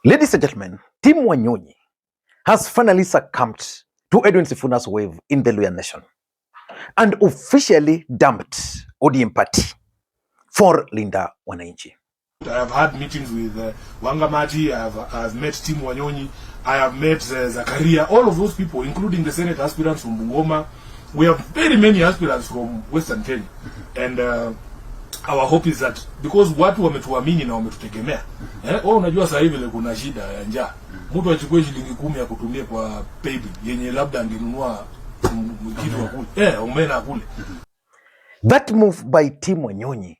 Ladies and gentlemen, Team Wanyonyi has finally succumbed to Edwin Sifuna's wave in the Luhya nation and officially dumped ODM party for Linda Wananchi. I have had meetings with Wangamati, I have met Team Wanyonyi, I have met Zakaria, all of those people, including the Senate aspirants from Bungoma. We have very many aspirants from Western Kenya. And our hope is that because watu wametuamini na wametutegemea. Unajua sasa hivi kuna shida ya njaa. Mtu achukue shilingi 10 ya kutumia kwa paybill yenye labda angenunua kitu wa kule. Omena kule. That move by Team Wanyonyi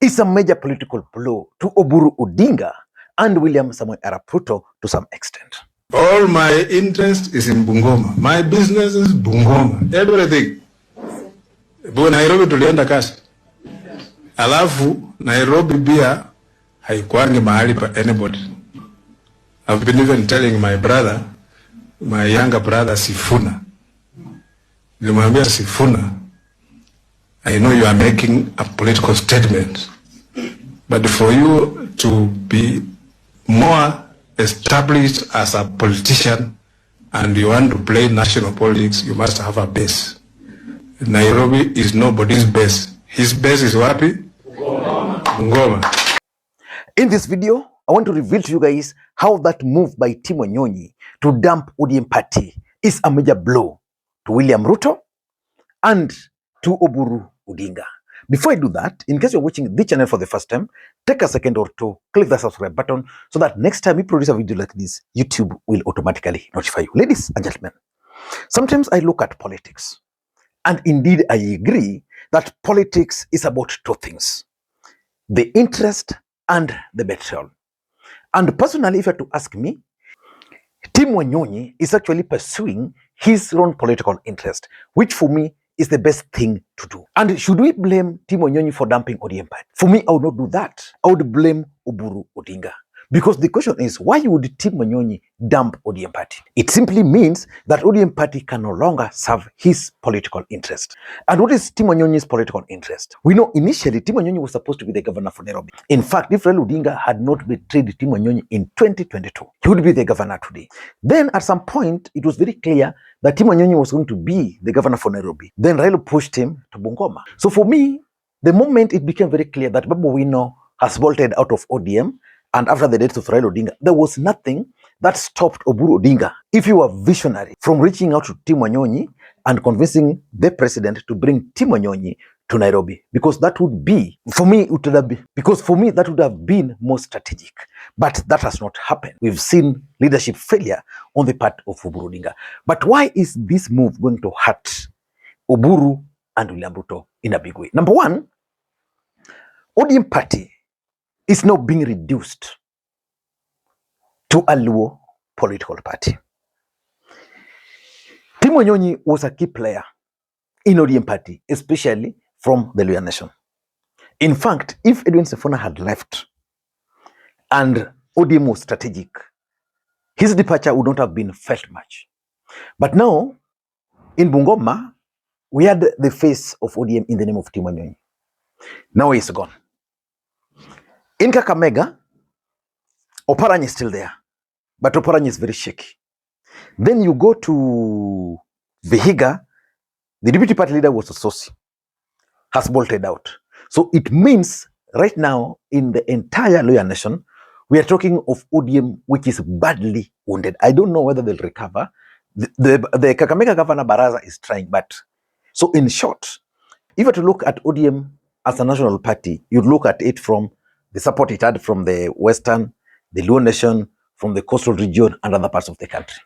is a major political blow to Oburu Odinga and William Samoei Arap Ruto to some extent. All my interest is in Bungoma. My business is Bungoma. Everything. Bo Nairobi tulienda kasi. Alafu Nairobi bia haikuangi mahali pa anybody. I've been even telling my brother, my younger brother Sifuna. Nilimwambia Sifuna, I know you are making a political statement, but for you to be more established as a politician and you want to play national politics, you must have a base. Nairobi is nobody's base. His base is wapi? Bungoma. In this video, I want to reveal to you guys how that move by Team Wanyonyi to dump ODM party is a major blow to William Ruto and to Oburu Odinga. Before I do that, in case you're watching this channel for the first time, take a second or two, click the subscribe button so that next time we produce a video like this, YouTube will automatically notify you. Ladies and gentlemen, sometimes I look at politics, and indeed I agree that politics is about two things: the interest and the betrayal. And personally, if you had to ask me, Team Wanyonyi is actually pursuing his own political interest, which for me is the best thing to do. And should we blame Team Wanyonyi for dumping ODM party? For me, I would not do that. I would blame Oburu Odinga. Because the question is, why would Team Wanyonyi dump ODM party? It simply means that ODM party can no longer serve his political interest. And what is Team Wanyonyi's political interest? We know initially Team Wanyonyi was supposed to be the governor for Nairobi. In fact, if Raila Odinga had not betrayed Team Wanyonyi in 2022, he would be the governor today. Then at some point, it was very clear that Team Wanyonyi was going to be the governor for Nairobi. Then Raila pushed him to Bungoma. So for me, the moment it became very clear that Babu Wino has bolted out of ODM, and after the death of Raila Odinga, there was nothing that stopped Oburu Odinga, if you were visionary, from reaching out to Team Wanyonyi and convincing the president to bring Team Wanyonyi to Nairobi. Because that would be, for me, that would have been more strategic. But that has not happened. We've seen leadership failure on the part of Oburu Odinga. But why is this move going to hurt Oburu and William Ruto in a big way? Number one, ODM party is now being reduced to a Luo political party. Team Wanyonyi was a key player in ODM party, especially from the Luhya nation. In fact, if Edwin Sifuna had left and ODM was strategic, his departure would not have been felt much. But now, in Bungoma, we had the face of ODM in the name of Team Wanyonyi. Now he's gone. In Kakamega, Oparanya is still there, but Oparanya is very shaky. Then you go to Vihiga, the deputy party leader was Ososi, has bolted out. So it means right now in the entire Luhya nation, we are talking of ODM which is badly wounded. I don't know whether they'll recover. The Kakamega governor Baraza is trying, but so in short, if you were to look at ODM as a national party, you'd look at it from the support it had from the Western, the Luo nation, from the coastal region and other parts of the country.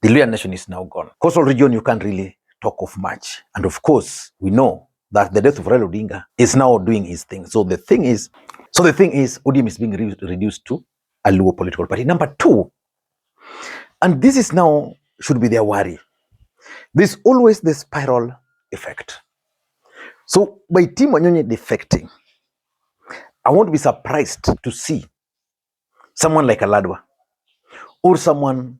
The Luhya nation is now gone. Coastal region, you can't really talk of much. And of course, we know that the death of Raila Odinga is now doing his thing. So the thing is, ODM is being reduced to a Luo political party. Number two, and this is now should be their worry. There's always the spiral effect. So by Team Wanyonyi defecting, I won't be surprised to see someone like Aladwa or someone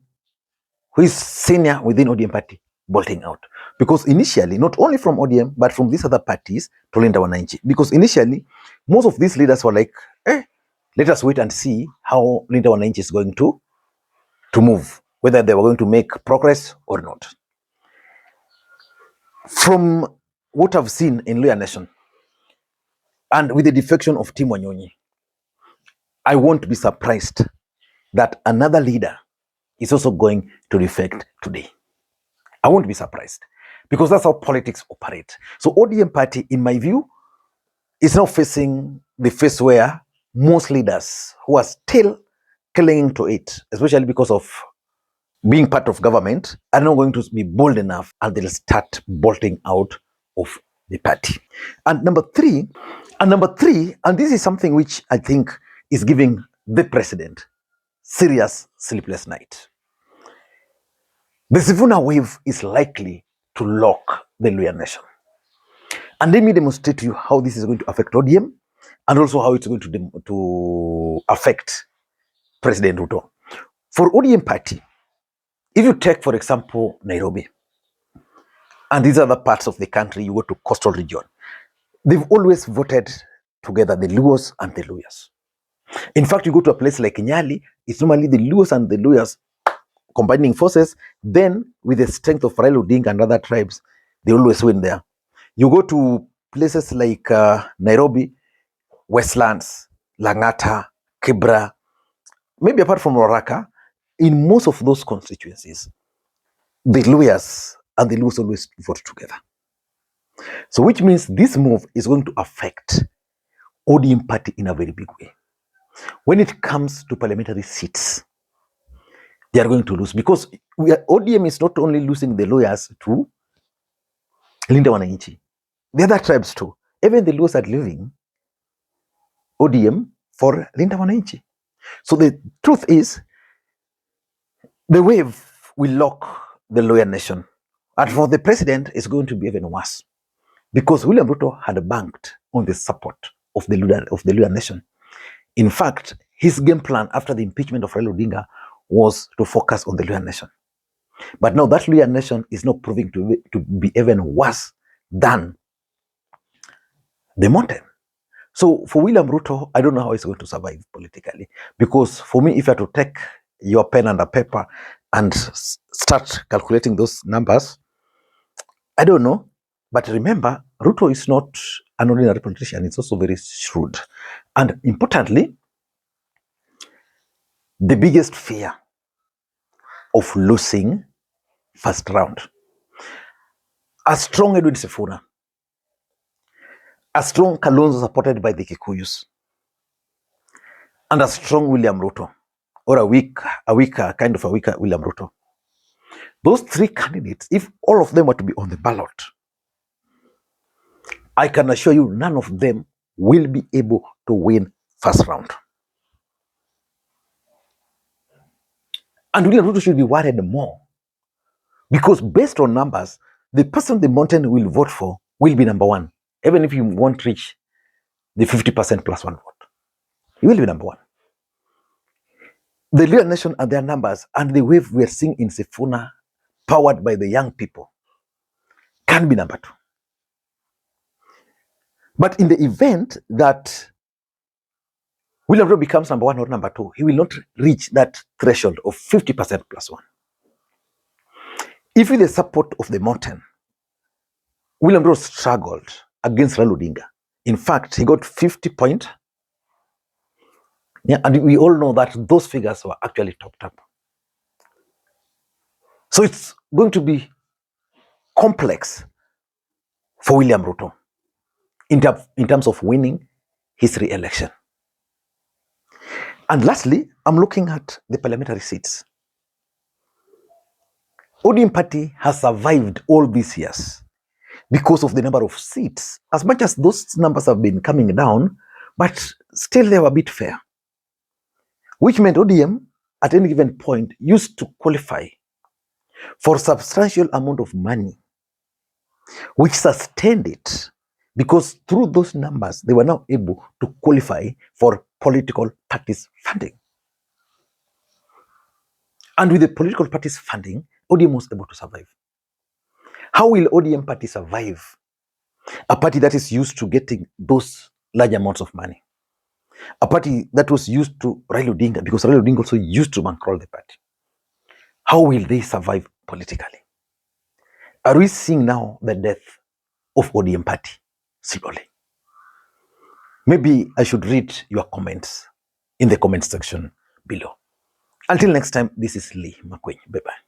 who is senior within ODM party bolting out. Because initially, not only from ODM, but from these other parties to Linda Wananchi. Because initially, most of these leaders were like, let us wait and see how Linda Wananchi is going to move, whether they were going to make progress or not. From what I've seen in Luhya Nation, and with the defection of Team Wanyonyi, I won't be surprised that another leader is also going to defect today. I won't be surprised, because that's how politics operate. So ODM party, in my view, is now facing the phase where most leaders who are still clinging to it, especially because of being part of government, are not going to be bold enough, and they'll start bolting out of the party. And number three, and this is something which I think is giving the president serious sleepless night. The Sifuna wave is likely to lock the Luhya Nation. And let me demonstrate to you how this is going to affect ODM, and also how it's going to affect President Ruto. For ODM party, if you take, for example, Nairobi, and these other parts of the country, you go to coastal region, they've always voted together, the Luos and the Luyas. In fact, you go to a place like Nyali, it's normally the Luos and the Luyas combining forces. Then, with the strength of Raila Odinga and other tribes, they always win there. You go to places like Nairobi, Westlands, Langata, Kibra, maybe apart from Waraka, in most of those constituencies, the Luyas and the Luos always vote together. So which means this move is going to affect ODM party in a very big way. When it comes to parliamentary seats, they are going to lose, because ODM is not only losing the Luyas to Linda Wananchi, the other tribes too. Even the Luos are leaving ODM for Linda Wananchi. So the truth is, the wave will lock the Luhya Nation. And for the president, it's going to be even worse, because William Ruto had banked on the support of the Luhya Nation. In fact, his game plan after the impeachment of Raila Odinga was to focus on the Luhya Nation. But now that Luhya Nation is now proving to be even worse than the mountain. So for William Ruto, I don't know how he's going to survive politically. Because for me, if you have to take your pen and a paper and start calculating those numbers, I don't know. But remember, Ruto is not an ordinary politician. It's also very shrewd. And importantly, the biggest fear of losing first round. A strong Edwin Sifuna, a strong Kalonzo supported by the Kikuyus, and a strong William Ruto, or a weaker William Ruto. Those three candidates, if all of them were to be on the ballot, I can assure you none of them will be able to win first round. And William Ruto should be worried more, because based on numbers, the person the mountain will vote for will be number one, even if he won't reach the 50% plus one vote. He will be number one. The Luhya Nation and their numbers and the wave we are seeing in Sifuna, powered by the young people, can be number two. But in the event that William Ruto becomes number one or number two, he will not reach that threshold of 50% plus one. If with the support of the mountain, William Ruto struggled against Raila Odinga. In fact, he got 50 points. Yeah, and we all know that those figures were actually topped up. So it's going to be complex for William Ruto in terms of winning his re-election. And lastly, I'm looking at the parliamentary seats. ODM party has survived all these years because of the number of seats. As much as those numbers have been coming down, but still they were a bit fair. Which meant ODM at any given point used to qualify for substantial amount of money, which sustained it, because through those numbers, they were now able to qualify for political parties funding. And with the political parties funding, ODM was able to survive. How will ODM party survive? A party that is used to getting those large amounts of money. a party that was used to Raila Odinga, because Raila Odinga also used to bankroll the party. How will they survive politically? Are we seeing now the death of ODM party slowly? Maybe I should read your comments in the comment section below. Until next time, this is Lee Makwiny. Bye-bye.